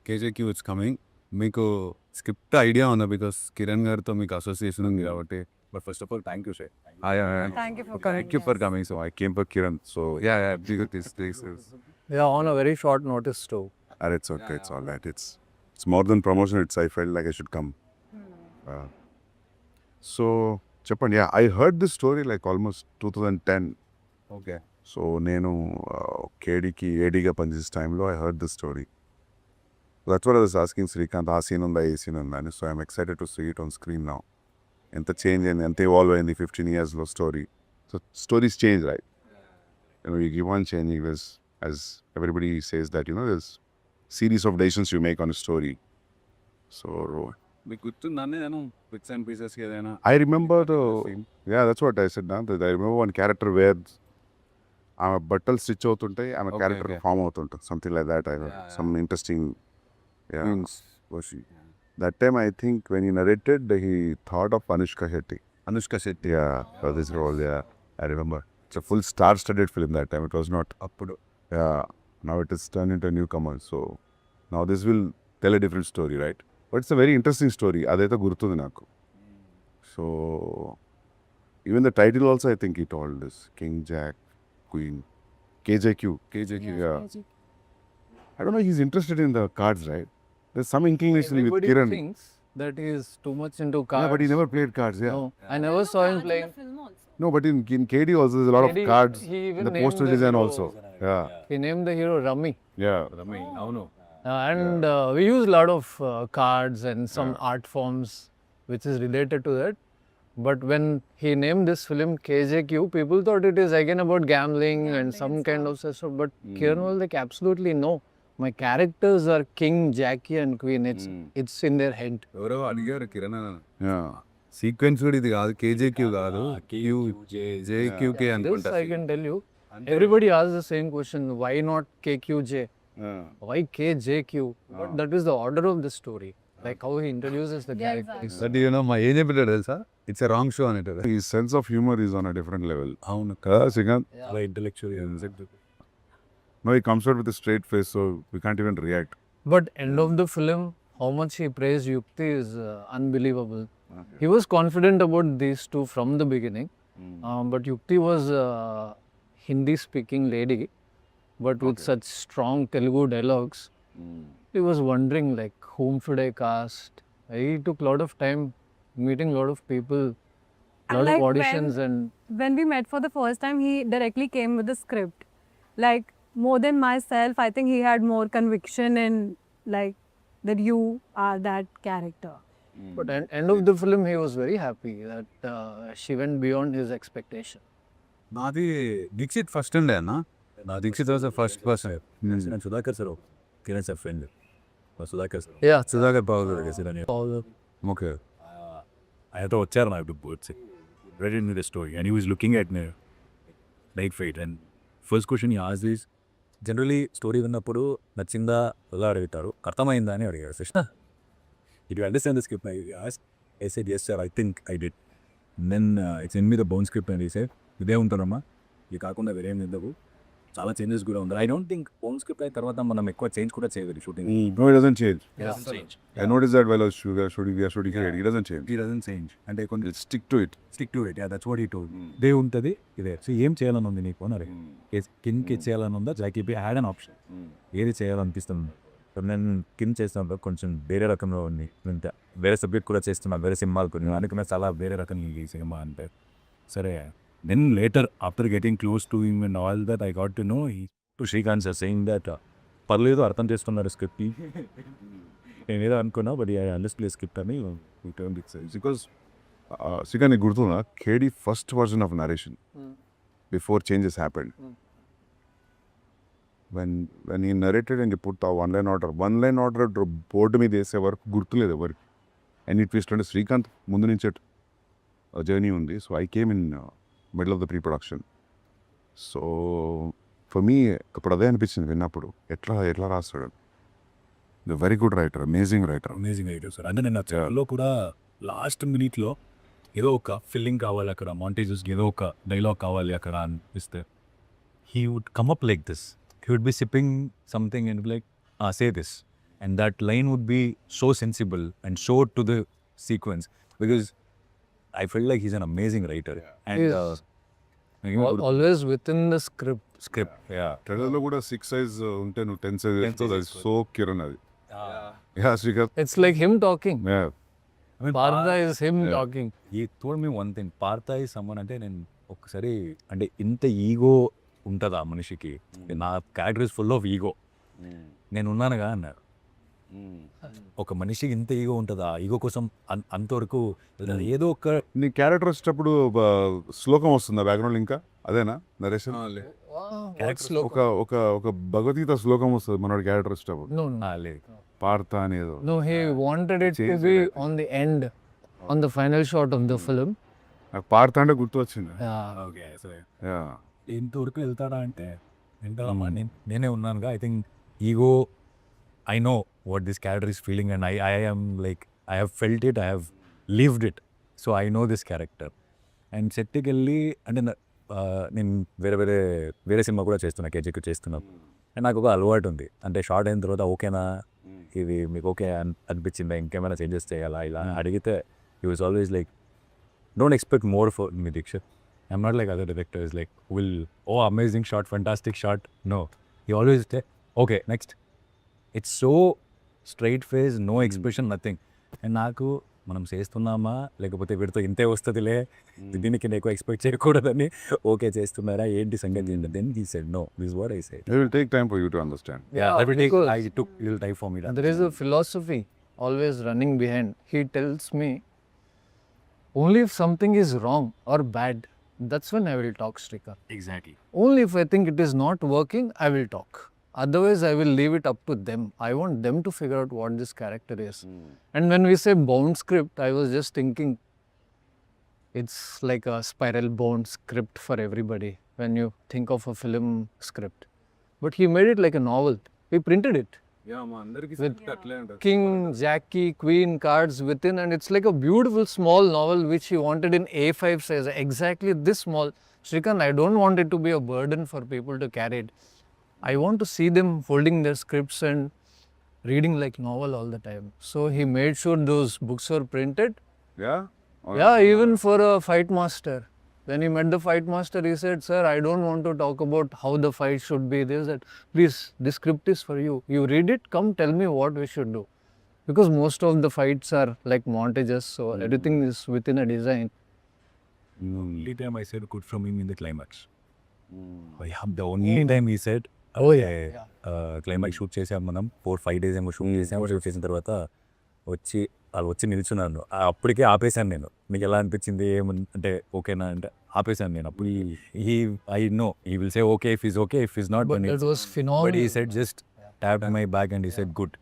KJQ it's coming. మీకు script idea ఉందా? Because Kiran గారితో మీకు అసోసియేషన్ ఉంది కాబట్టి. But first of all thank you sir. Thank you for Thank you for coming. So I came for Kiran. So yeah, this is. Yeah, on a very short notice too. It's okay. It's all right. It's more than promotion. I felt like I should come. So చెప్పండి. Yeah, I heard this story like almost 2010. Okay. So నేను కేడీకి ఏడీగా పనిచేసే టైంలో I heard this story. That's what I was asking Srikanth. ఆ scene ఉందా, ఏ scene ఉందా అని. So I'm excited to see it on screen now. ఎంత change అయింది, ఎంత ఇవాల్వ్ అయింది 15 yearsలో story. So stories change, right? You keep on changing this, as everybody says that, there's series of decisions you make on a story. So మీకు గుర్తుందానే నేను bits and pieces ఏదైనా? I remember that's what I said now, that I remember one character where ఆమె బట్టలు stitch అవుతుంటాయి, ఆమె character form అవుతుంటుంది, something like that. I heard some interesting that time I think when he narrated, he thought of Anushka Shetty. Yeah, for this role. Yeah, I remember. It's a full star-studded film that time. It was not appudu. Yeah, now it is turned into a newcomer. So now this will tell a different story, right? But it's a very interesting story. Adaitha gurutundi naku. So even the title also, I think he told this King, Jack, Queen, KJQ. Yeah. I don't know. He's interested in the cards, right? There's some inclination with Everybody Kiran. thinks that he is too much into cards. Yeah, but he never played cards. Yeah. No, I never saw him playing. No, but in KD also there's a lot KD, of cards. he even In the named poster the design hero. also. Yeah. He named the hero Rummy. Yeah. Ramesh అవును. And we use a lot of cards and some art forms which is related to that. But when he named this film KJQ, people thought it is again about gambling and some kind of stuff. But Kiran was like, absolutely no. My characters are King, Jackie and Queen. It's in their head. ఎవరో అడిగారు Kiran Yeah. Sequence కూడా ఇది కాదు, KJQ కాదు, JQK This అనుకుంటా. I can tell you. Everybody asks the same question. Why not KQJ? Why KJQ? But that is the order of the story. Like how he introduces the characters. That మా ఏం చెప్పాడు తెలుసా? It's a wrong show అనేటారు. His sense of humor is on a different level. అవును. Kada, Srikanth? చాలా intellectual. No, he comes out with a straight face, so we can't even react. But end of the film, how much he praised Yukti is unbelievable. He was confident about these two from the beginning. But Yukti was a Hindi-speaking lady, but with such strong Telugu dialogues. He was wondering like, whom should I cast? He took a lot of time meeting a lot of people, lot like of auditions when we met for the first time, he directly came with the script. Like, more than myself, I think he had more conviction in like that you are that character. But at end of the film, he was very happy that she went beyond his expectation. నాది Dixit first ఉండే అన్న. నా Dikshit was the first person. నేను Sudhakar sir, Kiran sir friend Sudhakar sir. Yeah, Sudhakar Babu all okay. ఆయనతో వచ్చారు నాకు birds ready the story and he was looking at like fight and first question ఈ as is generally story విన్నప్పుడు నచ్చిందా ఎలా అడుగుతారు, అర్థమైందా అని అడిగారు. It you understand the script? I said yes sir, I think I did. Then it's in me the bone script and he said ఇదే ఉంటారమ్మా, ఇది కాకుండా వేరేం చేద్దాము, చాలా చేంజెస్ కూడా ఉంది. I don't think bone script అయిన తర్వాత మనం ఎక్కువ చేంజ్ కూడా చేయలేదు shooting. No, it doesn't change. Change. I noticed that while I was shooting here, he doesn't change. He doesn't change. అంటే కొంచెం He'll stick to it. Stick to it. That's what he told. ఇదే ఉంటుంది ఇదే. So ఏం చేయాలని ఉంది నీకు అని కింగ్కి చేయాలని ఉందా, జాకీపీ హ్యాడ్ అన్ ఆప్షన్, ఏది చేయాలనిపిస్తుంది. సో నేను కింగ్ చేస్తాను కొంచెం వేరే రకంలో ఉంది, ఇంకా వేరే సబ్జెక్ట్ కూడా చేస్తున్నా, వేరే సినిమాలు కొన్ని అనుకున్నా చాలా వేరే రకం ఈ సినిమా అంటే. సరే then later after getting close to him and all that I got to know to Srikanth sir saying that పర్లేదు అర్థం చేస్తున్నారు స్క్రిప్ట్. నేను ఏదో అనుకున్నా బట్ ఐ అండర్స్టాండ్ స్క్రిప్ట్ అని. Because Srikanth, నీకు గుర్తుందా KD first version of narration before changes happened. When he narrated and he put the one line order board మీద వేసే వరకు గుర్తులేదు ఎవరికి. అండ్ ఈ ట్విస్ట్ అంటే శ్రీకాంత్ ముందు నుంచే జర్నీ ఉంది. So I came in middle of the pre production. So for me అప్పుడు అదే అనిపించింది విన్నప్పుడు, ఎట్లా రాస్తాడు. The very good writer, amazing writer sir. అంటే నేను తెలుగులో కూడా లాస్ట్ మినిట్లో ఏదో ఒక ఫిల్లింగ్ కావాలి అక్కడ, మాంటేజెస్కి ఏదో ఒక డైలాగ్ కావాలి అక్కడ అనిపిస్తే he would come up like this. He would be sipping something and be like, say this. and that line would be so sensible and so to the sequence, because I feel like he's an amazing writer. And He is always within the script. script, yeah. ట్రైలర్లో కూడా 6 size ఉంటే నువ్వు 10 size వేస్తావు. అది so Kiran అది. Yeah Srikanth. It's like him talking. Yeah. I mean, Partha is him talking. he told me one thing. Partha is someone అంటే నేను ఒకసారి అంటే ఇంత ఈగో ఉంటుందా మనిషికి, నా character is full of ego, నేను ఉన్నానుగా అన్నారు. ఒక మనిషికి ఇంత ఈగో ఉంటుందా, ఈగో కోసం అంతవరకు ఏదో ఒక నీ క్యారెక్టర్ వచ్చేటప్పుడు శ్లోకం వస్తుందా బ్యాక్గ్రౌండ్ ఇంకా అదేనా నరేషన్? ఒక ఒక ఒక భగవద్గీత శ్లోకం వస్తుంది మనోడి క్యారెక్టర్ వచ్చేటప్పుడు. No, no. లేదు. పార్త అనేదో. No, he wanted it to be on the end, on the final shot of the film. నాకు పార్త అంటే గుర్తు వచ్చింది. Yeah. Okay, so yeah. ఇంతవరకు వెళ్తాడా అంటే వెళ్తాడమ్మా, నేనే ఉన్నానుగా. I think ego, I know what this character is feeling and I am like I have felt it, I have lived it, so I know this character. And సెట్కి వెళ్ళి అంటే నేను వేరే సినిమా కూడా చేస్తున్నా, KJQ చేస్తున్నాను. అండ్ నాకు ఒక అలవాటు ఉంది, అంటే షార్ట్ అయిన తర్వాత ఓకేనా, ఇది మీకు ఓకే అనిపించిందా, ఇంకేమైనా చేంజెస్ చేయాలా, ఇలా అడిగితే he was always like, don't expect more for me Dikshit. I'm not like other directors, like, oh, amazing shot, fantastic shot. No. He always say, okay, next. It's so straight face, no expression, nothing. And నాకు మనం చేస్తున్నామా లేకపోతే వీడితో ఇంతే వస్తుందిలే, దీనికి ఎక్కువ expect చేయకూడదని, ఓకే చేస్తున్నారా ఏంటి సంగతి ఏంటి, then he said no, this what I said. It will take time for you to understand. Yeah, every day because I took little time for me. there is a philosophy always running behind. He tells me, only if something is wrong or bad, that's when I will talk, Srikar. Exactly. Only if I think it is not working, I will talk. Otherwise, I will leave it up to them. I want them to figure out what this character is. And when we say bound script, I was just thinking it's like a spiral bound script for everybody when you think of a film script. But he made it like a novel. He printed it. Yeah మా అందరికి With అట్లే ఉంటుంది. King, Jackie, Queen cards within, and it's like a beautiful small novel which he wanted in A5 size, exactly this small. Srikant, I don't want it to be a burden for people to carry it. I want to see them holding their scripts and reading like novel all the time. So he made sure those books were printed. Yeah. Yeah, even for a fight master. When he met the fight master, he said, "Sir, I don't want to talk about how the fight should be. This, that. Please, this script is for you. You read it, come tell me what we should do." Because most of the fights are like montages, so everything is within a design. Only time I said good from him in the climax. The only time he said, Oh, yeah. Climax shoot చేసాం మనం 4-5 days ఏమో shoot చేసాము. Shoot చేసిన తర్వాత వాళ్ళు వచ్చి నిల్చున్నాను, అప్పటికే ఆపేశాను నేను. మీకు ఎలా అనిపించింది, అంటే ఓకేనా అంటే ఆపేశాను నేను. అప్పుడు I know he will say okay if is okay, if is not, But it was phenomenal. But he said just tapped my back and he said good.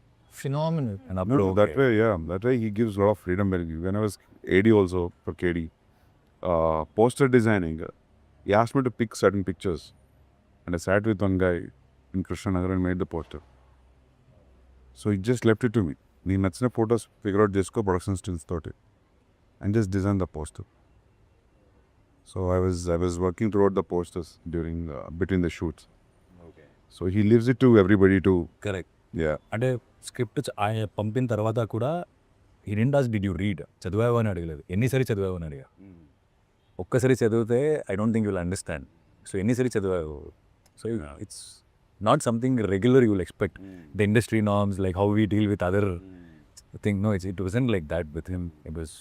Phenomenal. And No, అప్పుడు that way, yeah, that way he gives a lot of freedom. When I was AD also for KD, poster designing, he asked me to pick certain pictures, and I sat with one guy in Krishnanagar and made the poster. So he just left it to me. Nee nachina photos figure out chesko production stills toti, and just design the poster. So I was working toward the posters during between the shoots. Okay. So he leaves it to everybody to, correct. yeah. అంటే script ఆయన పంపిన తర్వాత కూడా he didn't ask did you read, చదివావు అని అడగలేదు, ఎన్నిసారి చదివావు అని అడిగా. ఒక్కసారి చదివితే I don't think you will understand. So ఎన్నిసారి చదివావు, so it's not something regular you will expect. The industry norms like how we deal with other thing, no it wasn't like that with him, it was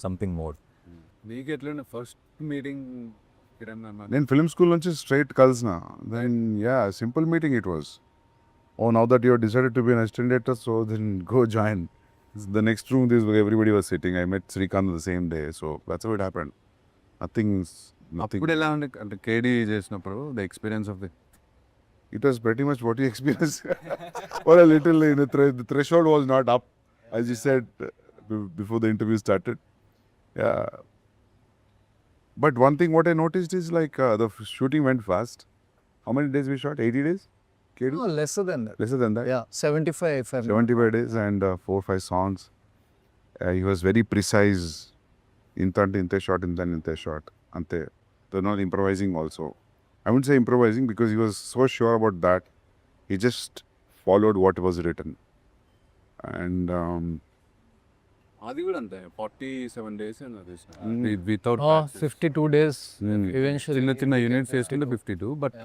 something more. మీకు ఎట్లా first meeting Kiran అన్న? నేను film school నుంచి straight కలిసిన. Then yeah simple meeting it was. Oh now that your decided to be an assistant director, so then go join. The next room this everybody was sitting. I met Srikanth the same day, so that's how it happened. Nothing. అప్పుడు ఎలా ఉండే అంటే కేడీ చేసినప్పుడు the experience of the, it was pretty much what you experienced. Or a little, the threshold was not up, as you said before the interview started. Yeah. But one thing what I noticed is like the shooting went fast. How many days we shot? 80 days? KD? No, lesser than that. Lesser than that? Yeah, 75 if I'm 75 days and 4-5 songs. He was very precise. Inte shot. Ante. They're not improvising also. I wouldn't say improvising because he was so sure about that. He just followed what was written. And అది కూడా అంతే 47 days without 52 days eventually. చిన్న చిన్న units చేస్తుంటే 52 but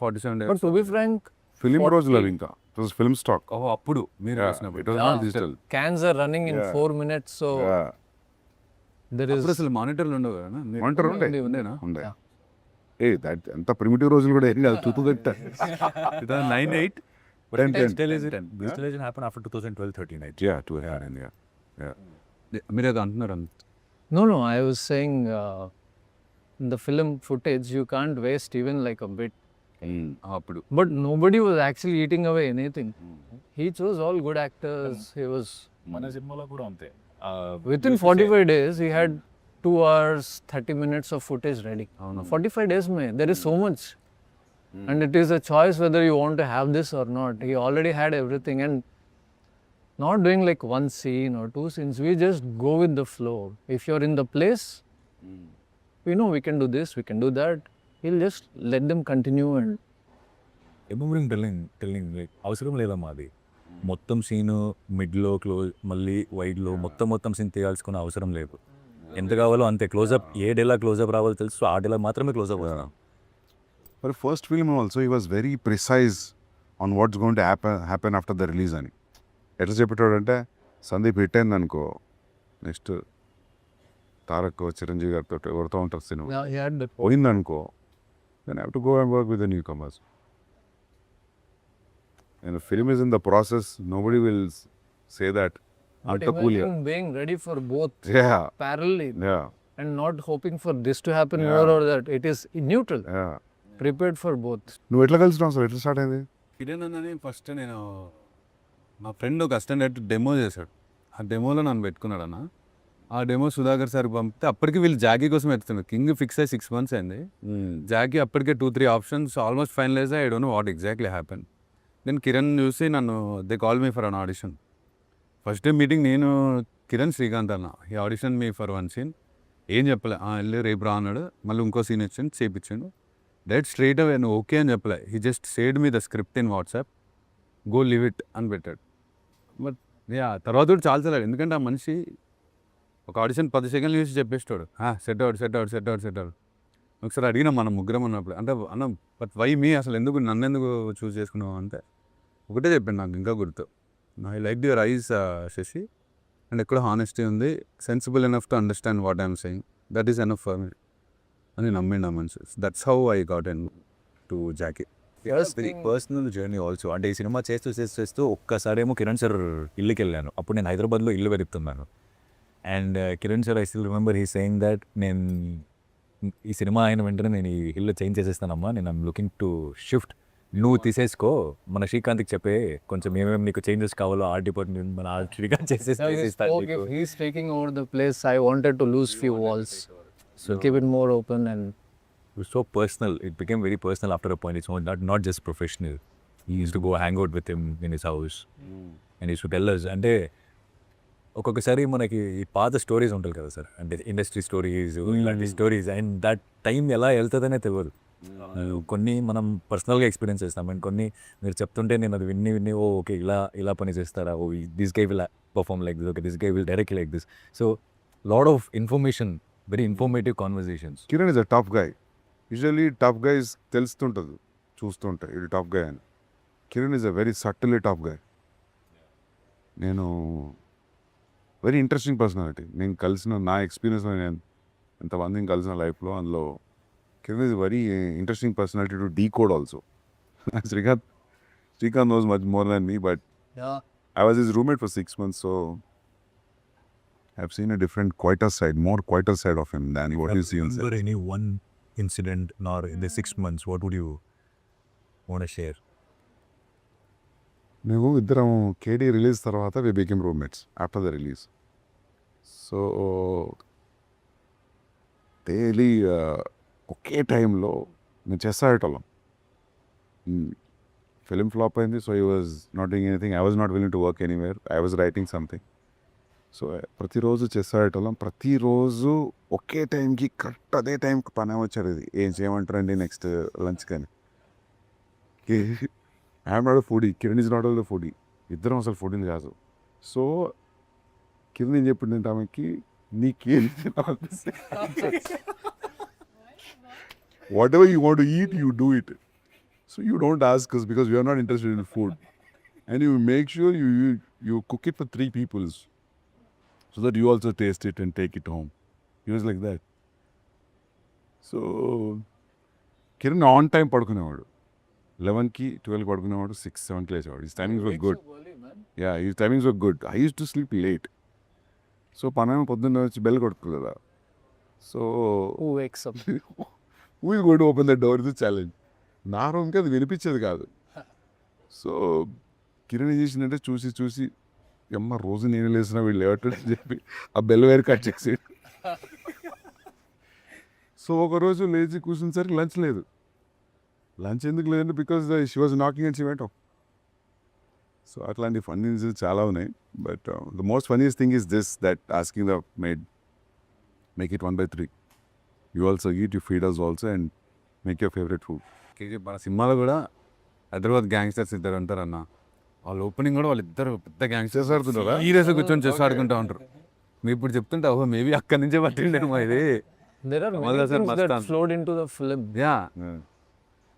47 days. But to be frank, film 40 రోజులు అవి ఇంకా it was film stock. ఓహో అప్పుడు మీరు it was not digital. cans are running in 4 minutes, so there is. అప్పుడు అసలు మానిటర్లు ఉండవు కదా Monitor ఉండే. ఉండేనా ఉండే దట్ ఎంత ప్రిమిటివ్ రోజులు కూడా ఏం కాదు. 2009-8 Digitalization happened after 2012-13, I think. Yeah, to happen, yeah. మీరు అది అంటున్నారు No, I was saying in the film footage you can't waste even like a bit. అప్పుడు. But nobody was actually eating away anything. He chose all good actors. He was మన సినిమాలో కూడా అంతే. within 45 days he had 2 hours 30 minutes of footage ready. 45 days mein there is so much. And it is a choice whether you want to have this or not. He already had everything, and not doing like one scene or 2 scenes. We just go with the flow. If you're in the place, we know we can do this, we can do that. He'll just let them continue and Remembering telling like అవసరం లేదమ్మా అది. మొత్తం scene మిడ్లో close మళ్ళీ వైడ్లో మొత్తం scene తీయాల్సుకున్న అవసరం లేదు. ఎంత కావాలో అంతే క్లోజప్. ఏ డేలా క్లోజప్ రావాలో తెలుసు, ఆ డేలా మాత్రమే క్లోజప్ అవుతాం. For first film also he was very precise on what's going to happen after the release అని. ఎట్లా చెప్పేటోడు అంటే సందీప్ హిట్ అయింది అనుకో, నెక్స్ట్ తారక్ చిరంజీవి గారితో ఎవరితో ఉంటారు cinema, yeah, he had that. పోయిందనుకో then I have to go and work with the newcomers. And the film is in the process, nobody will say that But అంత cool. imagine being ready for both Yeah, parallelly yeah, and not hoping for this to happen more or that. It is in neutral, yeah. prepared for both. నువ్వు ఎట్లా కలిసినావు అసలు, ఎట్లా start అయింది? కిరణ్ అన్నని first నేను మా friend ఒక అసిస్టెంట్ డెమో చేశాడు. ఆ డెమోలో నన్ను పెట్టుకున్నాడు అన్న. ఆ డెమో సుధాకర్ సార్ పంపితే అప్పటికి వీళ్ళు జాకీ కోసం ఎత్తుతున్నారు. కింగ్ ఫిక్స్ అయ్యి 6 months అయింది. జాకీ అప్పటికే 2-3 options almost finalize. I don't know what exactly happen. నేను కిరణ్ చూసి నన్ను they call me for an audition. First day meeting నేను కిరణ్ శ్రీకాంత్ అన్న ఈ ఆడిషన్ మీ ఫర్ 1 scene. ఏం చెప్పలే, వెళ్ళి రేపు రా అన్నాడు. మళ్ళీ ఇంకో సీన్ ఇచ్చాను, చేయించాడు. డైరెక్ట్ స్ట్రైట్ అవే నువ్వు ఓకే అని చెప్పలే. He just shared me the script in WhatsApp, go live it అని పెట్టాడు. బట్ తర్వాత కూడా చాలా ఎందుకంటే ఆ మనిషి ఒక ఆడిషన్ 10 seconds చూసి చెప్పేస్తాడు, సెట్ అవుట్. ఒకసారి అడిగినా మనం ముగ్గురం ఉన్నప్పుడు, అంటే అన్న బట్ వై మీ, అసలు నన్ను ఎందుకు చూస్ చేసుకున్నావు అంటే ఒకటే చెప్పాను, నాకు ఇంకా గుర్తు, I like your eyes Shashi, and ఎక్కడ హానెస్టీ ఉంది, sensible enough to understand what I'm saying, that is enough for me అని నమ్మిండు ఆ మనిషి. That's how I got in to Jackie. Very personal journey also. అంటే ఈ సినిమా చేస్తూ ఒక్కసారేమో కిరణ్ సార్ ఇల్లుకి వెళ్ళాను. అప్పుడు నేను హైదరాబాద్లో ఇల్లు వెతుకుతున్నాను. And Kiran sir I still remember he saying that నేను ఈ సినిమా అయిన వెంటనే నేను ఈ ఇల్లు చేంజ్ చేసేస్తానమ్మా, నేను ఐమ్ లుకింగ్ టు షిఫ్ట్, నువ్వు తీసేసుకో, మన శ్రీకాంత్కి చెప్పే కొంచెం ఏమేమి నీకు చేంజెస్ కావాలో ఆర్ట్ డిపార్ట్మెంట్ మన Srikanth If he's taking over the place, I wanted to lose few walls. So keep it more open and It was so personal. It became very personal after a point. It's not just professional. He used to go hang out with him in his house. And he used to tell us. అంటే ఒక్కొక్కసారి మనకి ఈ పాత stories ఉంటాయి కదా sir, అంటే industry stories ఇలాంటి stories, and that time ఎలా వెళ్తుందనే తెలియదు. కొన్ని మనం పర్సనల్గా ఎక్స్పీరియన్స్ చేస్తాం, అండ్ కొన్ని మీరు చెప్తుంటే నేను అది విన్ని ఓకే ఇలా పని చేస్తారా, oh this guy will perform like this, okay this guy will direct like this. So lot of information, very informative conversations. Kiran is a tough guy. Usually tough guys తెలుస్తుంటుంది చూస్తుంటే ఇది టఫ్ గై అని. Kiran is a very subtly tough guy. నేను very interesting personality. నేను కలిసిన నా ఎక్స్పీరియన్స్లో, నేను ఎంతమందిని కలిసిన లైఫ్లో, అందులో Kiran is very interesting personality to decode also. Srikanth knows much more than me, but yeah, I was his roommate for 6 months, so I've seen a different, more quieter side of him than what you see on set. Any one incident nor in the 6 months, what would you want to share? మేము ఇద్దరం KD release తర్వాత we became roommates after the release. So daily ఒకే టైంలో మేము chess ఆడేటోళ్ళం. Film flop అయింది, so he was not doing anything, I was not willing to work anywhere, I was writing something. So ప్రతిరోజు chess ఆడేటోళ్ళం. ప్రతిరోజు ఒకే టైంకి కరెక్ట్ అదే టైంకి పని వచ్చేది, ఏం చేయమంటారండి నెక్స్ట్ లంచ్ కానీ. I'm not a foodie, Kiran is not all the foodie. ఇద్దరం అసలు ఫుడ్ని కాదు. సో కింద ఏం చెప్పిందంటే ఆమెకి, నీకేం what ever you want to eat, you do it. So you don't ask us because we are not interested in food. And you make sure you cook it for 3 people so that you also taste it and take it home. He was like that. So Kiran on time పడుకునేవాడు. 11కి 12కి పడుకునేవాడు, 6, 7కి లేచేవాడు. His timings were good. Yeah, his timings were good. I use to sleep late. So పనేమో పొద్దున్న వచ్చి bell కొడుతుంది కదా. So Who wakes up? who is going to open the door is the challenge. నా రూమ్కి అది వినిపించేది కాదు. సో కిరణ్ ఏం చేసిందంటే చూసి అమ్మ రోజు నేను లేసిన వీళ్ళు లేవట్లేదు అని చెప్పి ఆ బెల్ వేరు కట్ చేసి, సో ఒకరోజు లేచి కూర్చునేసరికి లంచ్ లేదు. లంచ్ ఎందుకు లేదంటే because she was knocking and she went off. So అట్లాంటి ఫన్నీ ఇన్సిడెంట్స్ చాలా ఉన్నాయి. But the most funniest thing is this, that asking the made make it 1/3. You also eat, you feed us also and make your favourite food. మన సినిమాలో కూడా Hyderabad gangsters ఇద్దరు ఉంటారు అన్న. వాళ్ళ ఓపెనింగ్ కూడా వాళ్ళిద్దరు పెద్ద గ్యాంగ్స్టర్స్ ఆడుతుంటారా, సీరియస్ కూర్చొని చెస్ ఆడుకుంటూ ఉంటారు. మీరు ఇప్పుడు చెప్తుంటే ఓహో మేబీ అక్కడి నుంచే పట్టిండేమో ఇది. There are many Mother and things that Mustang. flowed into the film. Yeah,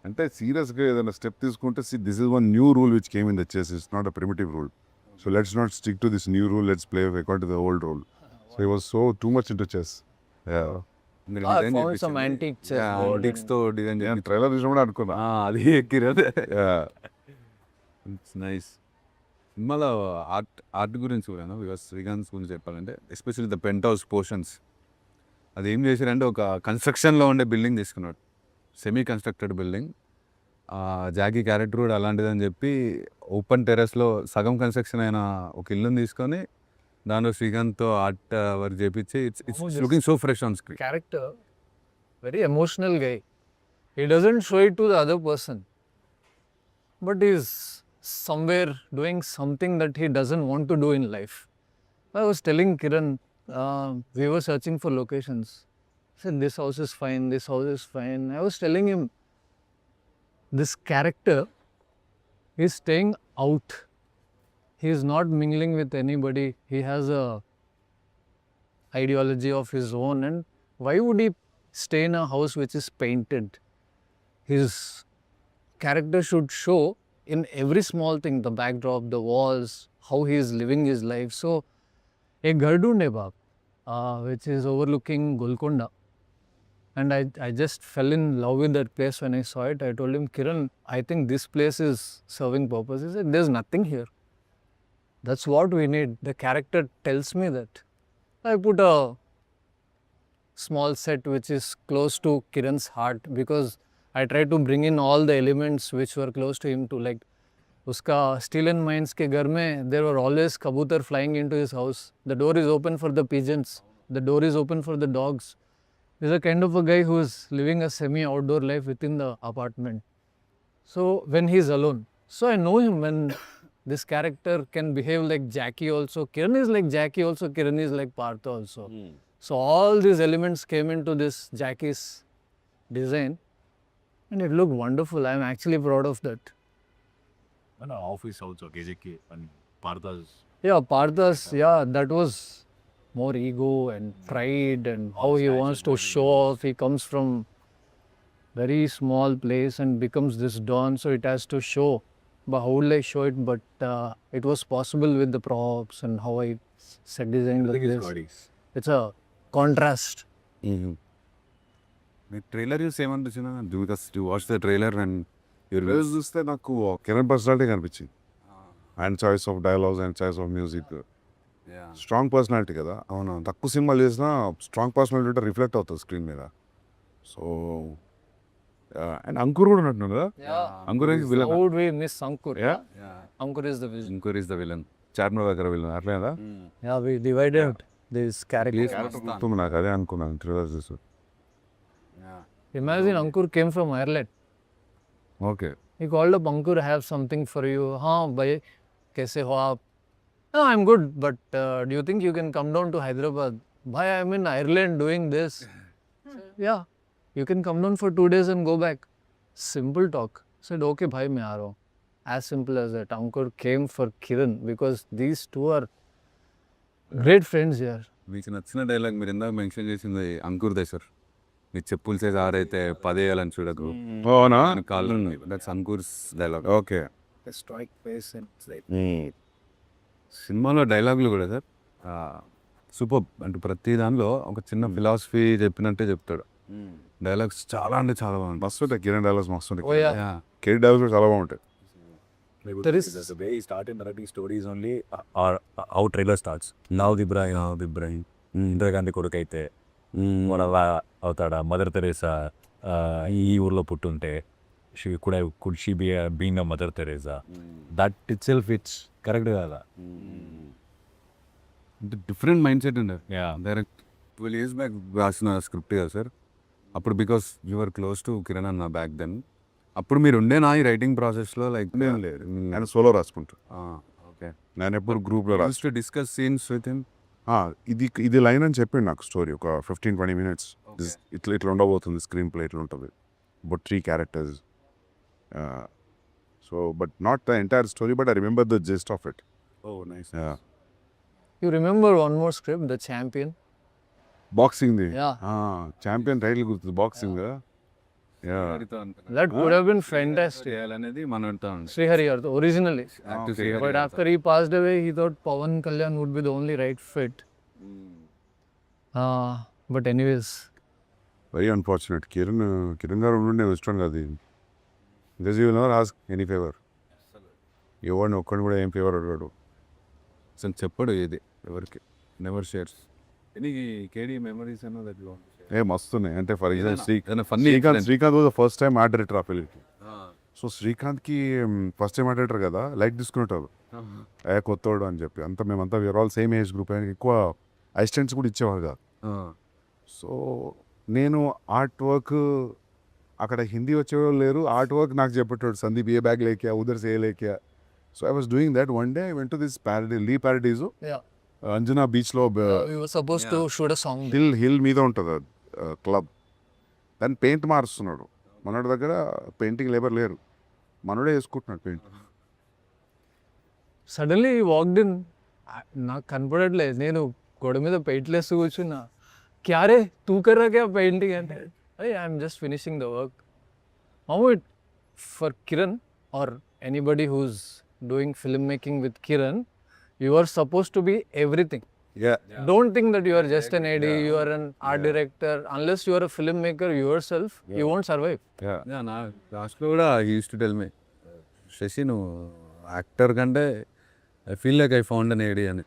అంటే సీరియస్గా ఏదైనా స్టెప్ తీసుకుంటే, this is one new rule which came in the chess. It's not a primitive rule. So let's not stick to this new rule, let's play according to the old rule. So he was so too much into chess. I found some antique chess board antiques తో design నేను trailer చూసినప్పుడు అనుకున్నా. అది ఎక్కిరదే. It's nice. సినిమాలో art గురించి కూడా because Srikanth గురించి చెప్పాలంటే especially the penthouse portions. అది ఏం చేశారంటే ఒక కన్స్ట్రక్షన్లో ఉండే బిల్డింగ్ తీసుకున్నాడు, semi constructed building. Jackie character కూడా అలాంటిదని చెప్పి ఓపెన్ టెర్రస్లో సగం కన్స్ట్రక్షన్ అయిన ఒక ఇల్లుని తీసుకొని దానిలో శ్రీకాంత్తో ఆర్ట్ వర్క్ చేపించి it's looking so fresh on screen. character, very emotional guy. He doesn't show it to the other person, but he's somewhere doing something that he doesn't want to do in life. I was telling Kiran, we were searching for locations. I said, this house is fine, this house is fine. I was telling him, this character is staying out. He is not mingling with anybody. He has a ideology of his own, and why would he stay in a house which is painted? His character should show in every small thing, the backdrop, the walls, how he is living his life. So a Gardunde Bab, which is overlooking Golconda, and I just fell in love with that place when I saw it. I told him, Kiran, I think this place is serving purpose. He said, there's nothing here. That's what we need. The character tells me that. I put a small set which is close to Kiran's heart because I try to bring in all the elements which were close to him too. Like uska steel and mines ke ghar mein there were always kabutar flying into his house. The door is open for the pigeons. The door is open for the dogs. He's a kind of a guy who is living a semi-outdoor life within the apartment. So when he's alone, so I know him when this character can behave like Jackie also. Kiran is like Jackie also. Kiran is like Partha also. So all these elements came into this Jackie's design, and it looked wonderful. I'm actually proud of that. And office also, KJQ and Partha's. Yeah, Partha's, yeah, that was more ego and pride and how he wants to show off. He comes from very small place and becomes this don, so it has to show. But how will I show it? But it was possible with the props and how I set designed the place. It's a contrast. Trailer చూసి ఏమనిపించిందా? Because you watch the trailer and trailer చూస్తే నాకు Kiran personality కనిపించింది. And choice of dialogues and choice of music, strong personality కదా. అవును, తక్కువ సినిమాలు చేసినా స్ట్రాంగ్ పర్సనాలిటీ ఉంటే రిఫ్లెక్ట్ అవుతుంది స్క్రీన్ మీద. సో అండ్ అంకుర్ కూడా ఉన్నట్టు కదా. Ankur villain. How would we miss Ankur? Yeah. Ankur is the villain. Ankur is the villain, Charminar దగ్గర విలన్ అట్లే కదా. Yeah, we divided this character. గుర్తుంది నాకు, అదే అనుకున్నాను ట్రైలర్ చూసి. Imagine Ankur came from Ireland. Okay, He called up, Ankur, I have something for you. Haan, bhai, kaise ho aap? No, I'm good, but do you think you can come down to Hyderabad? Bhai, I'm in Ireland doing this. Yeah, you can come down for 2 days and go back. Simple talk. Said, okay, bhai, मैं आ रहा हूँ. as simple as that. Ankur came for Kiran because these two are great friends here. మీకు నచ్చిన dialogue మీరు ఇందాక mention చేసింది Ankur they sir. నీ చెప్పులు సైజ్ ఆరైతే 10 వేయాలని చూడకు. అవునా? కాళ్ళు దట్స్ అంకుర్స్ డైలాగ్. ఓకే. సినిమాలో డైలాగులు కూడా సార్ సూపర్. అంటే ప్రతి దానిలో ఒక చిన్న ఫిలాసఫీ చెప్పినట్టే చెప్తాడు. డైలాగ్స్ చాలా అంటే చాలా బాగుంది. మస్తు ఉంటాయి కిరణ్ డైలాగ్స్, మస్తు ఉంటాయి. Oh yeah. Yeah. Kiran dialogues కూడా చాలా బాగుంటాయి. There is- the way he started narrating stories only how trailer starts. Now Ibrahim. Indira Gandhi కొడుకు అయితే మన అవుతాడా, మదర్ తెరేసా ఈ ఊర్లో పుట్టుంటే could she be being a mother Teresa, that itself it's correct కదా. అంటే డిఫరెంట్ మైండ్ సెట్ ఉండే. Yeah. డైరెక్ట్ 12 years బ్యాక్ రాసిన స్క్రిప్ట్ కదా సార్. అప్పుడు because your close to Kiran అన్న బ్యాక్ దెన్. అప్పుడు మీరు ఉండేనా ఈ రైటింగ్ ప్రాసెస్లో? లైక్ నేను లేదు, నేను సోలో రాసుకుంటా. ఓకే. నేను ఎప్పుడు గ్రూప్లో రాసు. To discuss scenes with him. ఇది లైన్ అని చెప్పిండు నాకు స్టోరీ ఒక 15-20 minutes. ఇట్లా ఉండబోతుంది స్క్రీన్ ప్లే, ఇట్లా ఉంటుంది. But 3 characters. So but not the entire story, but I remember the just of it. Oh nice. You remember one more script, The Champion? బాక్సింగ్ది. Yeah. ఛాంపియన్ టైటిల్ గుర్తుంది, boxing. That could have been fantastic. చేయాలనేది మనతో Srihari originally. Okay. But after he passed away, he thought Pawan Kalyan would be the only right fit. But anyways, very unfortunate. Kiran గారు ఉండే ఇష్టం కాదు. Because you never ask any favour. ఎవరిని ఒక్కడిని కూడా ఏం ఫేవర్ అడగాడు. అసలు చెప్పడు ఏది ఎవరికి. Never shares any KD memories అన్న దట్లో. మస్తున్నాయి. అంటే for example funny Srikanth was the first time art director ఆ ఫిల్మ్కి. సో శ్రీకాంత్కి ఫస్ట్ టైం ఆర్ట్ డైరెక్టర్ కదా, లైక్ తీసుకునేటారు కొత్తోడు అని చెప్పి. అంతా మేమంతా were all same age group. ఎక్కువ అసిస్టెంట్స్ కూడా ఇచ్చేవారు కాదు. సో నేను ఆర్ట్ వర్క్ అక్కడ హిందీ వచ్చేవాళ్ళు లేరు. ఆర్ట్ వర్క్ నాకు చెప్పేటోడు, సందీప్ ఏ బ్యాగ్ లేక్యా, ఉదర్ సే లేక్యా. So I was doing that. One day I went to this paradise yeah, Anjana బీచ్లో. we were supposed to shoot a song. Hill మీద ఉంటుంది క్లబ్. దాన్ని పెయింట్ మారుస్తున్నాడు. మనోడి దగ్గర పెయింటింగ్ లేబర్ లేరు, మనోడే వేసుకుంటున్నాడు paint. Suddenly he walked in. నాకు కనపడట్లేదు, నేను గోడ మీద పెయింట్లు వేస్తూ కూర్చున్నా. క్యారే తూ కర్రా క్యా పెయింటింగ్ అంటే, I'm just finishing the work. How it for Kiran or anybody who's doing film making with Kiran, you are supposed to be everything. Don't think that you are just an AD, you are an art director. Unless you are a filmmaker yourself, you won't survive. నా లాస్ట్లో కూడా he use to tell me, Sashi నువ్వు actor కంటే I feel like I found an AD అని.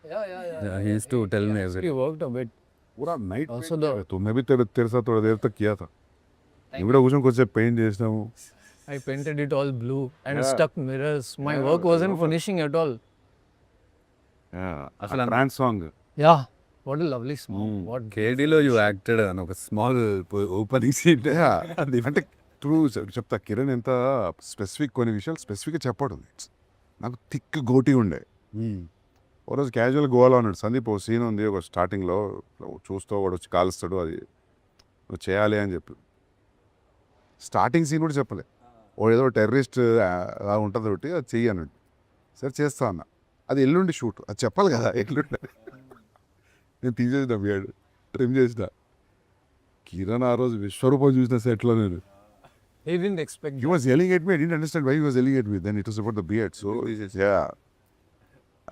He use to tell me He worked a bit. पूरा night Also the तुमने भी तेरे साथ थोड़ा देर तक किया था. నేను కూడా కూర్చొని కొంచెం పెయింట్ చేసినాము. I painted it all blue and stuck mirrors. My work wasn't finishing at all. అసలు trance song. Yeah, what a lovely song. What కేడీలో యూ యాక్టెడ్ అని ఒక స్మాల్ ఓపెనింగ్ సీన్. అంటే ట్రూ చెప్తా, కిరణ్ ఎంత స్పెసిఫిక్, కొన్ని విషయాలు స్పెసిఫిక్గా చెప్పాడు. నాకు థిక్ గోటి ఉండే. ఓ రోజు క్యాజువల్ గోవాలో ఉన్నాడు సందీప్. ఓ సీన్ ఉంది ఒక స్టార్టింగ్లో, చూస్తూ వాడు వచ్చి కాలుస్తాడు, అది నువ్వు చేయాలి అని చెప్పి. స్టార్టింగ్ సీన్ కూడా చెప్పలే. ఓ ఏదో టెర్రరిస్ట్ అలా ఉంటుంది ఒకటి, అది చెయ్యి అన్నాడు. సరే చేస్తా అన్న. అది ఎల్లుండి షూట్, అది చెప్పాలి కదా ఎల్లుండి. నేను తీసేసిన బియర్డ్ ట్రిమ్ చేసిన. కిరణ్ ఆ రోజు విశ్వరూపం చూసిన సెట్లో నేను. he didn't expect. He was yelling at me. I didn't understand why he was yelling at me. Then it was about the beard. So yeah,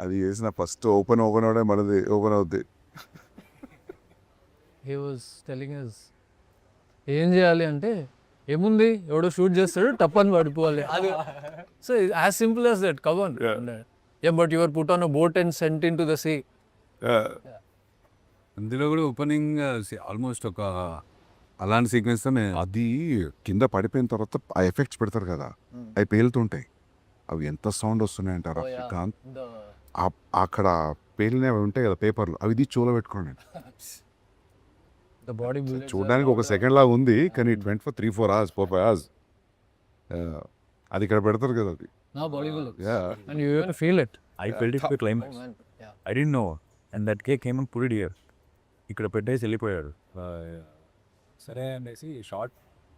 అది చేసిన ఫస్ట్ ఓపెన్ అవడే మనది ఓపెన్ అవుద్ది. He was telling us ఏం చేయాలి అంటే, ఏముంది ఎవడో shoot చేస్తాడు టప్పని పడిపోవాలి. So as simple as that. Come on. But you are put on a boat and sent in to the sea. అందులో కూడా ఓపెనింగ్ ఆల్మోస్ట్ ఒక అలాంటి సీక్వెన్స్తో అది కింద పడిపోయిన తర్వాత ఆ ఎఫెక్ట్స్ పెడతారు కదా, అవి పేలుతుంటాయి. అవి ఎంత సౌండ్ వస్తున్నాయంటారా శ్రీకాంత్. అక్కడ పేలినవి ఉంటాయి కదా పేపర్లు, అవి ఇది చూలో పెట్టుకోండి. బాడీ చూడడానికి ఒక సెకండ్ లాగా ఉంది, కానీ it went for 3-4 hours 4-5 hours. అది ఇక్కడ పెడతారు కదా అది. నా body will Yeah. And you will feel it. I felt it to the climax. I didn't know. And that cake came and put it here. ఇక్కడ పెట్టేసి వెళ్ళిపోయాడు. సరే అనేసి షార్ట్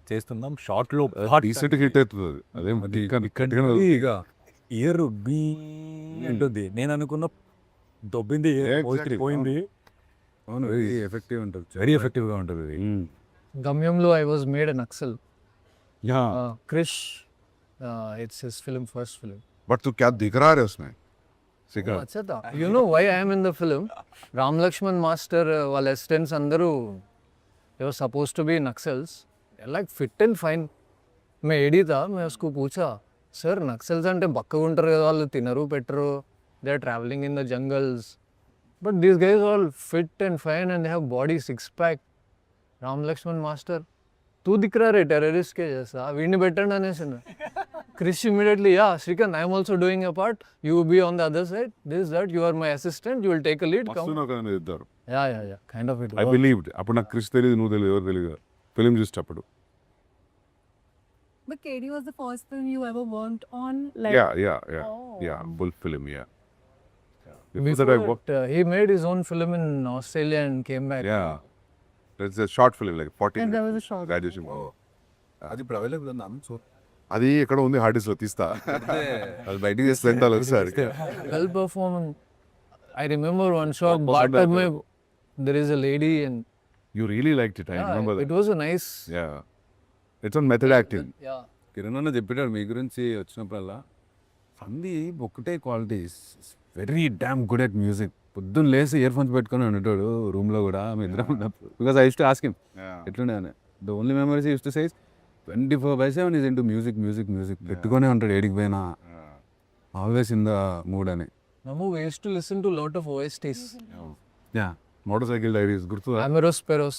చేస్తున్నాం. షార్ట్లో రీసెంట్ హిట్ అవుతుంది అది. అదేం ఇక ఇయర్ బీ ఉంటుంది. నేను అనుకున్న దొబ్బింది Exactly. పోయింది. అవును, వెరీ ఎఫెక్టివ్ ఉంటుంది. వెరీ ఎఫెక్టివ్గా ఉంటుంది ఇది. Gamyamlo, I was made an Naxal. Yeah. Krish, it's his first film. But तू क्या दिख रहा है उसमें? Oh, अच्छा था. You know why I am in the film? Ram Lakshman Master, వాళ్ళ assistants అందరూ they were supposed to be Naxals. They're like fit and fine. मैं एडी था, मैं उसको पूछा, सर नक्सल्स అంటే బక్కగా ఉంటారు కదా, వాళ్ళు తినరు పెట్టరు, they are traveling in the jungles. But these guys all fit and fine and they have body six pack. Ram Lakshman master तू दिख रहा रे टेररिस्ट के जैसा, వీడిని పెట్టండి అనేసి. Krish immediately, yeah Srikanth, I'm also doing a part, you be on the other side, this that, you are my assistant, you will take a lead, come. ఇద్దరు. Yeah yeah yeah kind of it. I believed. అప్పుడు నాకు క్రిష్ తెలియదు, నువ్వు తెలియదు, ఎవరు తెలియదు. Film చూసేటప్పుడు. But KD was the first film you ever worked on? Like, Yeah. Bull film, yeah. Before Before that I worked. that, he made his own film in Australia and came back. Yeah. It's a short film, like 40 and there was minutes. a short. Graduation. అది ఇప్పుడు available ఉందా? So అది ఎక్కడ ఉంది, hard disk లో తీస్తా. అది బయటికి చేస్తే ఎంత ఒకసారి. Well performance. I remember one shot, Bata mein there is a lady and You really liked it, I remember it that. was a nice. Yeah. It's on method acting. Yeah. Kiran అన్న చెప్పాడు మీ గురించి వచ్చినప్పుడల్లా, సందీప్ ఒకటే qualities, very damn good at music. పొద్దున్న లేసి ear phones పెట్టుకొని ఉండేటాడు రూమ్లో కూడా, మీ ఇద్దరం ఉన్నప్పుడు. Because I use to ask him ఎట్లుండే అని. The only memories use to say 24/7 is into music పెట్టుకొనే ఉంటాడు ఏడికి పోయినా, ఆల్వేస్ ఇన్ ద మూడ్ అని. Namu, we used to listen to lot of OSTs. Yeah. Motorcycle Diaries గుర్తుదా? Ameros Peros.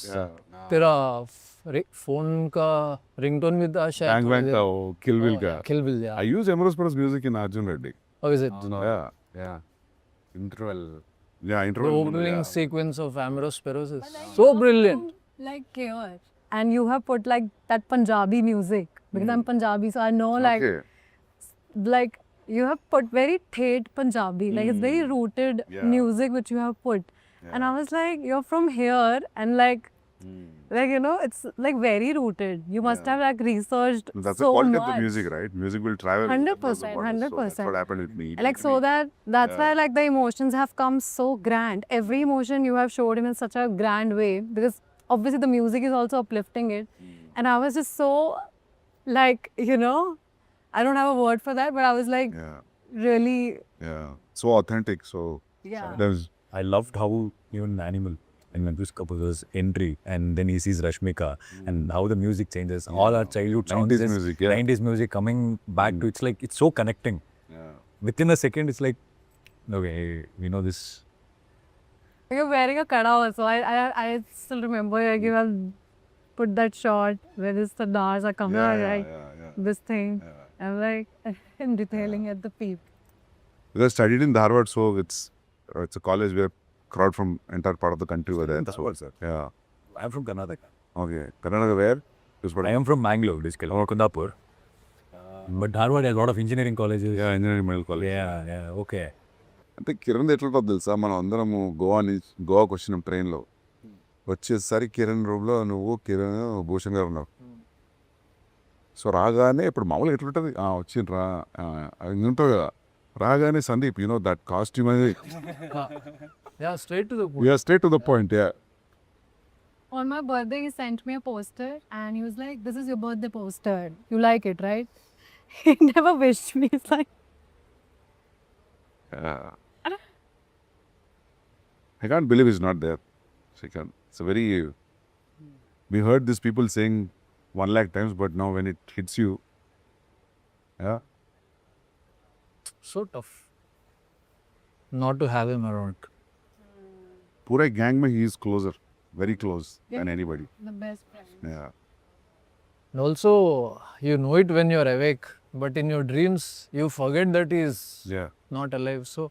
तेरा phone का रिंगटोन भी था शायद. Bang Bang का, Kill Bill का. Kill Bill, yeah. I use Emerald Peros music in Arjun Reddy. How is it? Yeah. Interval Yeah, The intro. opening sequence of Ameros Peros is so brilliant. Like here. And you have put like that Punjabi music. Because I'm Punjabi, so I know like Okay. like you have put very thet Punjabi. Like it's very rooted Yeah. music which you have put. And I was like, you're from here and like you know, it's like very rooted. You must have like researched That's so the quality much. of the music, right? Music will travel. 100%, across the borders. So that's 100%. what happened with me. Like so that's why like the emotions have come so grand. Every emotion you have showed him in such a grand way, because obviously the music is also uplifting it. And I was just so like, you know, I don't have a word for that, but I was like Yeah. really, So authentic. So yeah. there's I loved how even Animal and Ventus Kapoor's entry, and then he sees Rashmika, and how the music changes. All our childhood sounds, 90s just music, yeah. 90s music coming back to, it's like, it's so connecting. Within a second, it's like, okay, we know this. You're wearing a kada also. I still remember like you have put that shot where the stars are coming out, right? This thing. I'm like I'm detailing at the peep. because I studied in Dharwad, so it's a college where crowd from entire part of the country were there. Dharwad, sir. Yeah. I'm from Karnataka. Okay. Karnataka where? I am from Mangalore, basically, or Kundapur. But Dharwad has a lot of engineering colleges. Yeah, engineering medical college. Yeah, okay. అంటే కిరణ్ ఎట్లుంటుంది తెలుసా, మనం అందరము గోవాకి వచ్చినాం ట్రైన్లో. వచ్చేసరికి కిరణ్ రూమ్లో నువ్వు, కిరణ్, భూషణ్ గారు ఉన్నావు. సో రాగానే ఇప్పుడు మామూలుగా ఎట్లుంటుంది, వచ్చిండ్రా ఉంటావు కదా, రాగానే సందీప్, యూనో దట్ కాస్ట్యూమ్ అనేది Yeah, straight to the point. We are straight to the point. On my birthday, he sent me a poster and he was like, "This is your birthday poster. You like it, right?" He never wished me. It's like, I can't believe he's not there. It's a very, we heard these people saying 1 lakh times, but now when it hits you, So tough not to have him around. पूरे gang में he is closer, very close than anybody. the best friend. Yeah. And also, you know it when you're awake, but in your dreams, you forget that he's Yeah. not alive. So,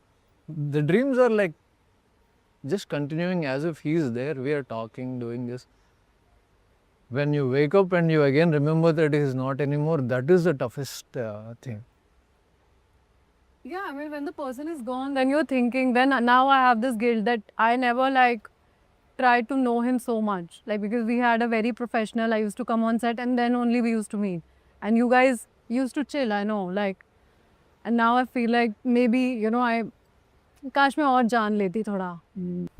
the dreams are like just continuing as if he's there. We are talking, doing this. When you wake up and you again remember that he is not anymore, that is the toughest thing. Yeah, I mean, when the person is gone, then you're thinking, then now I have this guilt that I never like tried to know him so much. Like, because we had a very professional, I used to come on set and then only we used to meet. And you guys used to chill, I know, like. And now I feel like maybe, you know, काश मैं और जान लेती थोड़ा.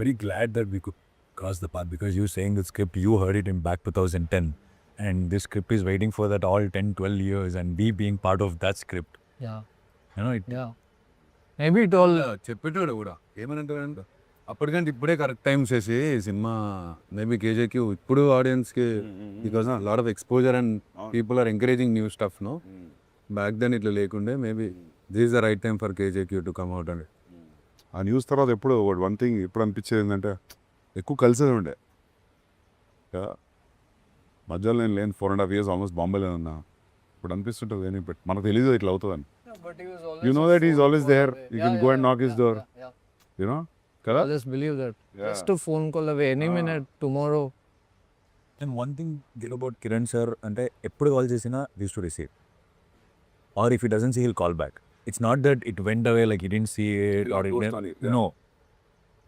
Very glad that we could cross the path because you saying the script, you heard it in back 2010. And this script is waiting for that all 10, 12 years and we being part of that script. Yeah. You know, it, Yeah. Maybe it all. చెప్పేటోడు కూడా ఏమనంటే అప్పటికంటే ఇప్పుడే correct time చేసి సినిమా maybe KJQ ఇప్పుడు ఆడియన్స్కి because lot of exposure and people are encouraging new stuff no back then ఇట్లా లేకుండే maybe this is the right time for KJQ to come out అండి. ఆ న్యూస్ తర్వాత ఎప్పుడు వన్ థింగ్ ఇప్పుడు అనిపించేది ఏంటంటే ఎక్కువ కలిసేది ఉండే మధ్యలో నేను లేని 4.5 years ఆల్మోస్ట్ బాంబేలో ఉన్నా. ఇప్పుడు అనిపిస్తుంటుంది కానీ మనకు తెలియదు ఇట్లా అవుతుందని. You know that he's always there. You can go and knock his door. You know? Kada? I just believe that. Just a phone call away, any minute, tomorrow. and one thing good about Kiran sir, అంటే ఎప్పుడు call చేసినా used to receive. Or if he doesn't see, he'll call back. It's not that it went away like he didn't see it or it Ghost on it, yeah. no.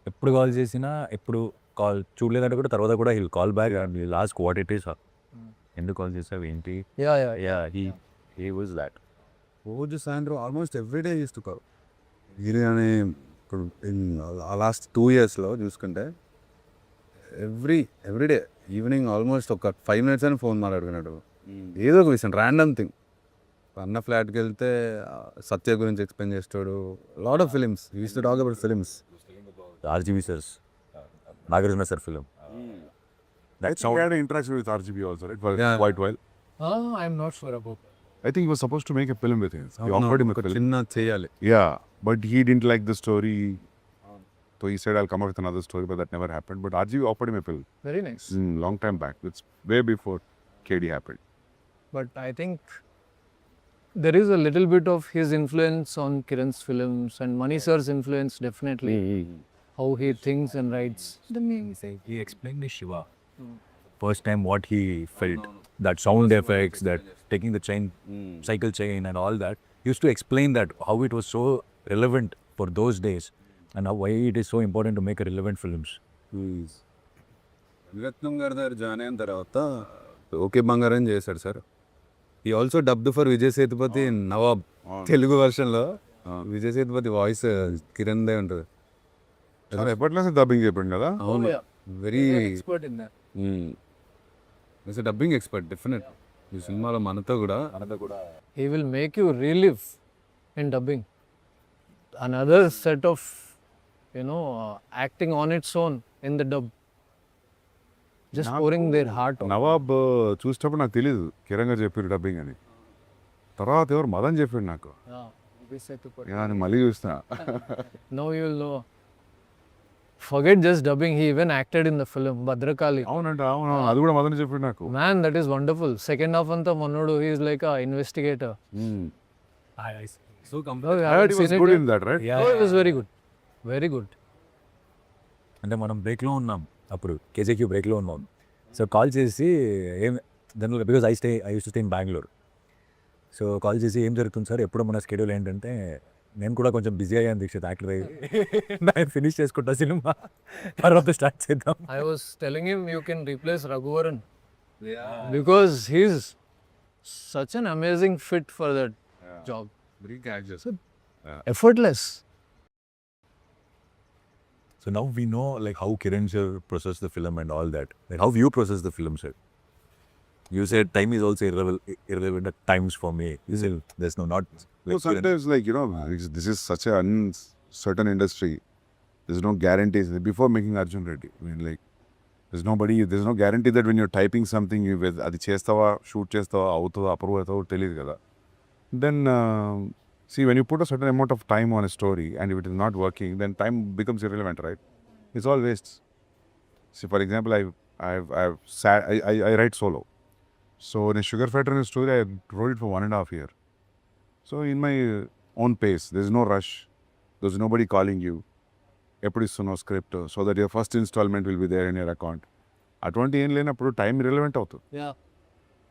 ఎప్పుడు call చేసినా ఎప్పుడు call చూడలేదంటే కూడా తర్వాత కూడా he'll call back and he'll ask what it is. ఎందుకు call చేసావు ఏంటి? Yeah, he was that. రోజు సాయంత్రం almost everyday use to call. Giri అని ఇప్పుడు ఆ లాస్ట్ 2 yearsలో చూసుకుంటే ఎవ్రీడే ఈవినింగ్ ఆల్మోస్ట్ ఒక 5 minutes అని ఫోన్ మాట్లాడుకున్నాడు. ఏదో ఒక విషయం ర్యాండమ్ థింగ్. అన్న ఫ్లాట్కి వెళ్తే సత్య గురించి ఎక్స్ప్లెయిన్ చేస్తాడు. Lot of films use to talk about films. RGV sir's Nagarjuna sir film. That's how I had an interaction with RGB also, right? For Yeah. quite while. I'm not sure about that. I think he was supposed to make a film with him. He offered him a film. చిన్న చేయాలి. Yeah, but he didn't like the story. So he said, I'll come up with another story, but that never happened. But RGB offered him a film. Very nice. Long time back. It's way before KD happened. But I think there is a little bit of his influence on Kiran's films and Mani sir's influence definitely. How he thinks and writes. The music. He explained the Shiva. First time what he felt, that sound effects, that taking the chain, cycle chain and all that. He used to explain that how it was so relevant for those days and how why it is so important to make a relevant films. విరత్నం గారి దగ్గర join అయిన తర్వాత okay బంగారం చేశాడు sir. He also dubbed for Vijay Sethupathi Nawab Telugu వర్షన్లో. Vijay Sethupathi voice Kiran దే ఉంటుంది. చాలా ఎప్పట్లేసి డబ్బింగ్ చెప్పాడు కదా. అవును, very Expert in that. Dubbing expert definite. ఈ సినిమాలో మనతో కూడా He will make you relive in dubbing. Another set of, acting on its own in the dub. Just pouring their heart out. Nawab చూసేటప్పుడు నాకు తెలియదు కిరణ్ గారు చెప్పారు డబ్బింగ్ అని. తర్వాత ఎవరు మదన్ చెప్పాడు నాకు. నేను మళ్ళీ చూస్తున్నా. Now you will know. Forget just dubbing, he even acted in the film Bhadrakali. అవునంట, అవును, అది కూడా మదన్ చెప్పాడు నాకు. Man, that is wonderful. Second half anta Manodu, he is like a investigator. So Oh, I I heard haven't he was seen it good yet. in that, right? Oh, it was very good. Very good. అంటే మనం బ్రేక్లో ఉన్నాం అప్పుడు, కేజేక్యూ బ్రేక్లో ఉన్నాం. So call చేసి ఏం దానిలో because I use to stay in Bengaluru. So call చేసి ఏం జరుగుతుంది సార్, ఎప్పుడు మన స్కెడ్యూల్ ఏంటంటే నేను కూడా కొంచెం బిజీ అయ్యాను దీక్షిత్ యాక్టర్ అయ్యి. నేను ఫినిష్ చేసుకుంటా సినిమా, తర్వాత స్టార్ట్ చేద్దాం. I was telling him you can replace Raghuvaran. Because he's such an amazing fit for that job. Effortless. So now we know like how Kiran sir processed the film and all that. Like how you process the film, sir. You said time is also irrelevant at times for me. You said there's no not. So sometimes, like, this is such an uncertain industry. There's no guarantees. Before making Arjun Reddy, I mean, like, there's no guarantee that when you're typing something, adi chestava, shoot chestava, avutada, approve avutada, teliyadu kada. Then, see, when you put a certain amount of time on a story and if it is not working, then time becomes irrelevant, right? It's all waste. See, for example, I write solo. So in a Sugar Factory story, I wrote it for 1.5 years. So in my own pace, there's no rush. There's nobody calling you. ఎప్పుడు ఇస్తున్నావు script, so that your first instalment will be there in your account. అటువంటి ఏం లేనప్పుడు time relevant అవుతుంది. Yeah.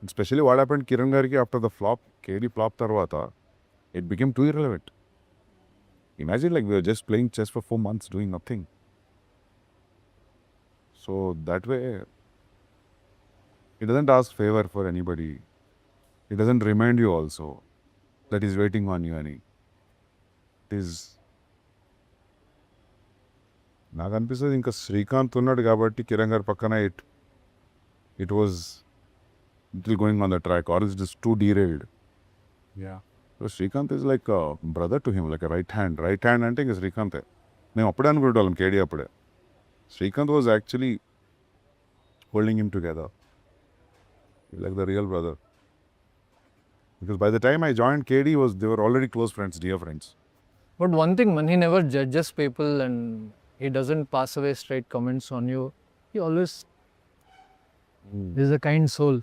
Especially what happened Kiran గారికి after the flop, KD flop తర్వాత it became too irrelevant. Imagine like we are just playing chess for 4 months doing nothing. So that way it doesn't ask favor for anybody. It doesn't remind you also that he's waiting on you any. Is నాకు అనిపిస్తుంది ఇంకా శ్రీకాంత్ ఉన్నాడు కాబట్టి కిరణ్ గారి పక్కన it was going on the track or is too derailed. Srikanth is like brother to him, like right hand అంటే ఇంకా శ్రీకాంతే. మేము అప్పుడే అనుకునేవాళ్ళం కేడీ అప్పుడే. Srikanth was actually holding him together like the real brother. Because by the time I joined KD, they were already close friends, dear friends. But one thing, man, he never judges people and he doesn't pass away straight comments on you. He always is a kind soul.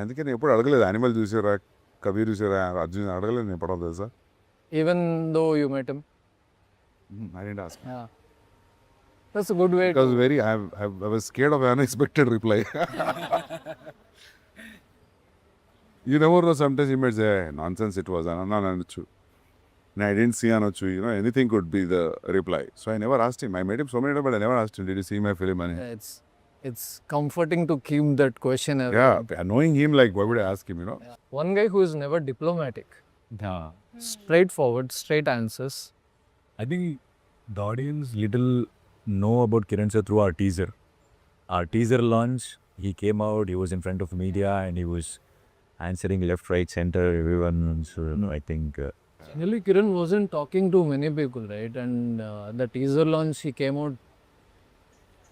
అందుకే నేను ఎప్పుడు అడగలేదు animal చూసారా, కబీర్ చూసారా, అర్జున్ అడగలేదు నేను ఎప్పుడు తెలుసా. Even though you met him. I didn't ask. Yeah. That's a good way Because I was scared of an unexpected reply. You never know, sometimes you might say, nonsense it was, అనొచ్చు. And I didn't see అనొచ్చు, anything could be the reply. So I never asked him. I met him so many times, but I never asked him, did you see my film? And It's comforting to keep that question away. yeah, knowing him, like, why would I ask him, Yeah. One guy who is never diplomatic. Straightforward, straight answers. I think the audience little know about Kiran sir through our teaser. Our teaser launch, he came out, he was in front of media and he was answering left, right, center, everyone. So, I think... Generally, Kiran wasn't talking to many people, right? And the teaser launch, he came out.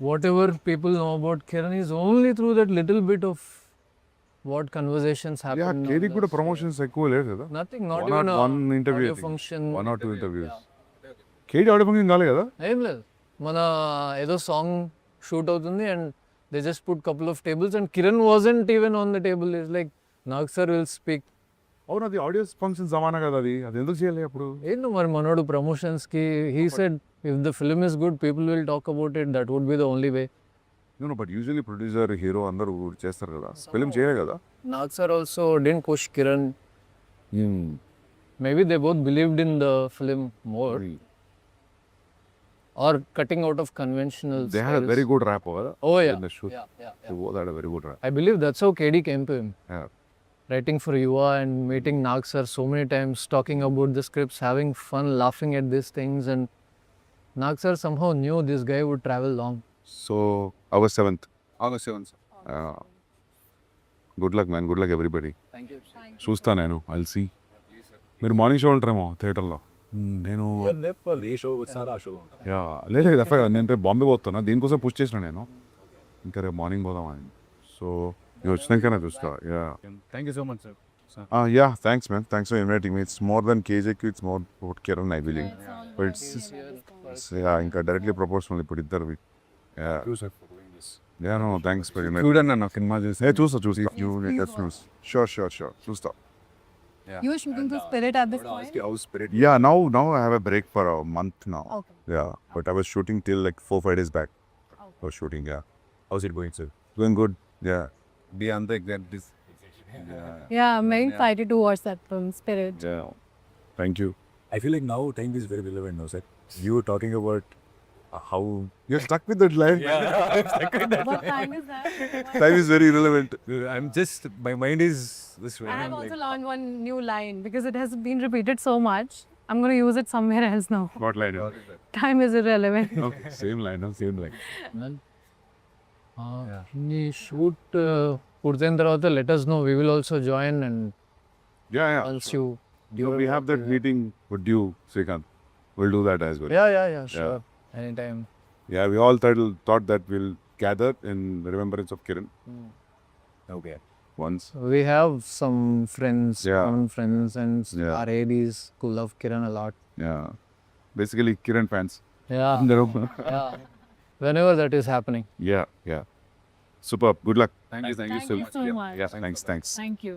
Whatever people know about Kiran is only through that little bit of what conversations happen. yeah, on KD the కూడా show. promotions ఎక్కువ లేదు కదా. Nothing, not One even or one interview, I audio think. function. 1 or 2 interviews. KD audio function కాలే కదా. ఏం లేదు, మన ఏదో సాంగ్ షూట్ అవుతుంది and they just put couple of tables and Kiran wasn't even on the table. It's like Nag sir will speak. అవును, అది audio function జమానా కదా, అది ఎందుకు చేయాలి అప్పుడు. ఏంటో మరి మనోడు ప్రమోషన్స్కి he said if the film is good people will talk about it, that would be the only way. But usually producer, hero అందరూ చేస్తారు కదా, ఫిల్మ్ చేయలే కదా. Nag sir also didn't push Kiran. Maybe they both believed in the film more or cutting out of conventional They had a styles. very good rap over Oh yeah. in the shoot. Yeah. They both had a very good rap. I believe that's how KD came to him. Yeah. Writing for Yuva and meeting Nag sir so many times, talking about the scripts, having fun, laughing at these things, and Nag sir somehow knew this guy would travel long. So August 7th. August 7th. Good luck, man. Good luck, everybody. Thank you. చూస్తా నేను, I'll see. మీరు morning show ఉంటారేమో థియేటర్లో. నేను ఏ show వచ్చారో ఆ show. లేదు నేను రేపు బాంబే పోతున్నా, దీనికోసం పుష్ చేసిన నేను. ఇంకా రేపు మార్నింగ్ పోదామని. సో నేను వచ్చినాకనే చూస్తా. Thank you so much, sir. Yeah, thanks, man. Thanks for inviting me. It's more than KJQ, it's more about Kiran, I believe. But it's ఇంకా డైరెక్ట్లీ ప్రపోర్షనల్ ఇప్పుడు ఇద్దరు. No, thanks for inviting me. చూడండి అన్న cinema చూసి. చూస్తా. Sure. చూస్తా. You were shooting to Spirit at this point? Yeah, now I have a break for a month now. Okay. Yeah, but I was shooting till like 4-5 days back. I was shooting, yeah. How's it going, sir? Doing good, yeah. Be on the exact Yeah, I'm very excited to watch that film, Spirit. Yeah. Thank you. I feel like now time is very relevant now, sir. You were talking about how... You're stuck with that line. What time is that? Time is very relevant. I'm just, my mind is this way. I have also learned one new line because it has been repeated so much. I'm going to use it somewhere else now. What line? Time is irrelevant. Okay, same line. ఈ shoot పూర్తయిన తర్వాత let us know. We will also join and Yeah. once you... We have that meeting with you, Srikanth. We'll do that as well. Yeah, sure. Anytime. Yeah, we all thought that we'll gather in remembrance of Kiran. Okay. Once. We have some friends, Yeah. common friends, and Yeah. our ADs who love Kiran a lot. Yeah. Basically, Kiran fans. Yeah. Yeah. Whenever that is happening. Yeah. Superb. Good luck. Thank you. Thank you so much. Yeah, thanks. Thank you.